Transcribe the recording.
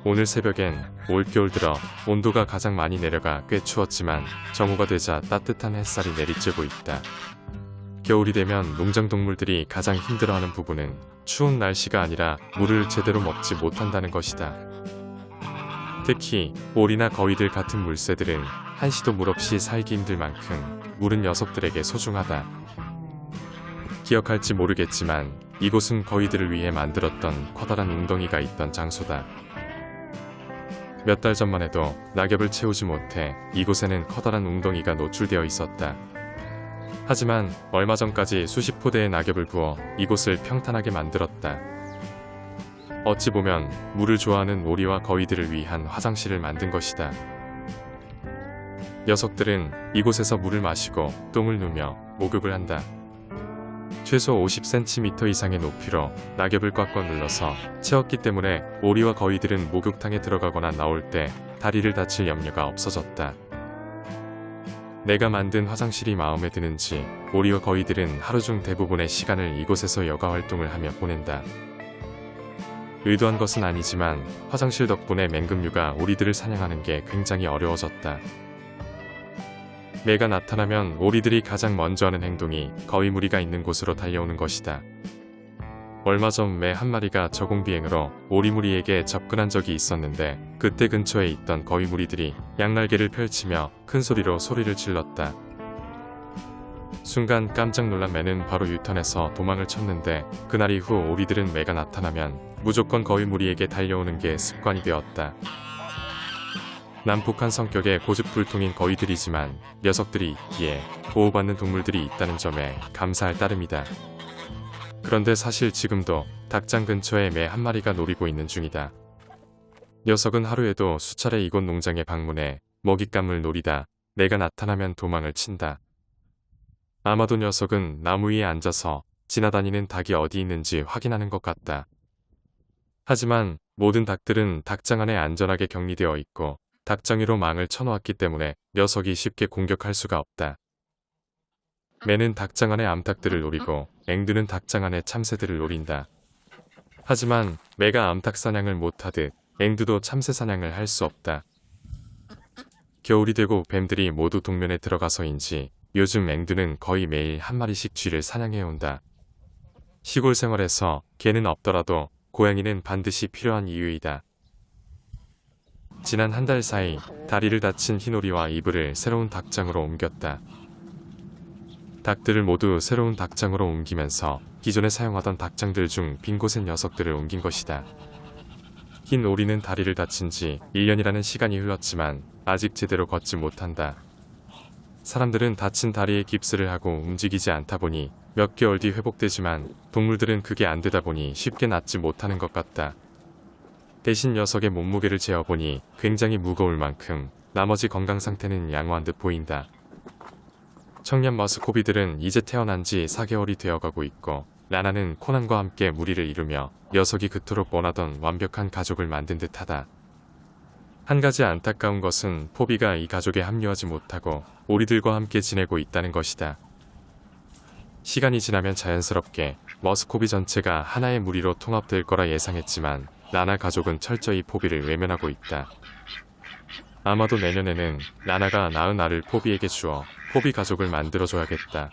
오늘 새벽엔 올겨울 들어 온도가 가장 많이 내려가 꽤 추웠지만 정오가 되자 따뜻한 햇살이 내리쬐고 있다. 겨울이 되면 농장동물들이 가장 힘들어하는 부분은 추운 날씨가 아니라 물을 제대로 먹지 못한다는 것이다. 특히 오리나 거위들 같은 물새들은 한시도 물 없이 살기 힘들 만큼 물은 녀석들에게 소중하다. 기억할지 모르겠지만 이곳은 거위들을 위해 만들었던 커다란 웅덩이가 있던 장소다. 몇 달 전만 해도 낙엽을 채우지 못해 이곳에는 커다란 웅덩이가 노출되어 있었다. 하지만 얼마 전까지 수십 포대의 낙엽을 부어 이곳을 평탄하게 만들었다. 어찌 보면 물을 좋아하는 오리와 거위들을 위한 화장실을 만든 것이다. 녀석들은 이곳에서 물을 마시고 똥을 누며 목욕을 한다. 최소 50cm 이상의 높이로 낙엽을 꽉꽉 눌러서 채웠기 때문에 오리와 거위들은 목욕탕에 들어가거나 나올 때 다리를 다칠 염려가 없어졌다. 내가 만든 화장실이 마음에 드는지 오리와 거위들은 하루 중 대부분의 시간을 이곳에서 여가 활동을 하며 보낸다. 의도한 것은 아니지만 화장실 덕분에 맹금류가 오리들을 사냥하는 게 굉장히 어려워졌다. 매가 나타나면 오리들이 가장 먼저 하는 행동이 거위 무리가 있는 곳으로 달려오는 것이다. 얼마 전 매 한 마리가 저공비행으로 오리 무리에게 접근한 적이 있었는데 그때 근처에 있던 거위 무리들이 양날개를 펼치며 큰 소리로 소리를 질렀다. 순간 깜짝 놀란 매는 바로 유턴해서 도망을 쳤는데 그날 이후 오리들은 매가 나타나면 무조건 거위 무리에게 달려오는 게 습관이 되었다. 난폭한 성격의 고집불통인 거위들이지만 녀석들이 있기에 보호받는 동물들이 있다는 점에 감사할 따름이다. 그런데 사실 지금도 닭장 근처에 매 한 마리가 노리고 있는 중이다. 녀석은 하루에도 수차례 이곳 농장에 방문해 먹잇감을 노리다 매가 나타나면 도망을 친다. 아마도 녀석은 나무 위에 앉아서 지나다니는 닭이 어디 있는지 확인하는 것 같다. 하지만 모든 닭들은 닭장 안에 안전하게 격리되어 있고 닭장 위로 망을 쳐놓았기 때문에 녀석이 쉽게 공격할 수가 없다. 매는 닭장 안의 암탉들을 노리고 앵두는 닭장 안의 참새들을 노린다. 하지만 매가 암탉 사냥을 못하듯 앵두도 참새 사냥을 할 수 없다. 겨울이 되고 뱀들이 모두 동면에 들어가서인지 요즘 앵두는 거의 매일 한 마리씩 쥐를 사냥해온다. 시골 생활에서 개는 없더라도 고양이는 반드시 필요한 이유이다. 지난 한 달 사이 다리를 다친 흰오리와 이불을 새로운 닭장으로 옮겼다. 닭들을 모두 새로운 닭장으로 옮기면서 기존에 사용하던 닭장들 중 빈 곳의 녀석들을 옮긴 것이다. 흰오리는 다리를 다친 지 1년이라는 시간이 흘렀지만 아직 제대로 걷지 못한다. 사람들은 다친 다리에 깁스를 하고 움직이지 않다 보니 몇 개월 뒤 회복되지만 동물들은 그게 안 되다 보니 쉽게 낫지 못하는 것 같다. 대신 녀석의 몸무게를 재어보니 굉장히 무거울 만큼 나머지 건강 상태는 양호한 듯 보인다. 청년 머스코비들은 이제 태어난 지 4개월이 되어가고 있고 라나는 코난과 함께 무리를 이루며 녀석이 그토록 원하던 완벽한 가족을 만든 듯하다. 한 가지 안타까운 것은 포비가 이 가족에 합류하지 못하고 오리들과 함께 지내고 있다는 것이다. 시간이 지나면 자연스럽게 머스코비 전체가 하나의 무리로 통합될 거라 예상했지만 라나 가족은 철저히 포비를 외면하고 있다. 아마도 내년에는 라나가 낳은 알을 포비에게 주어 포비 가족을 만들어줘야겠다.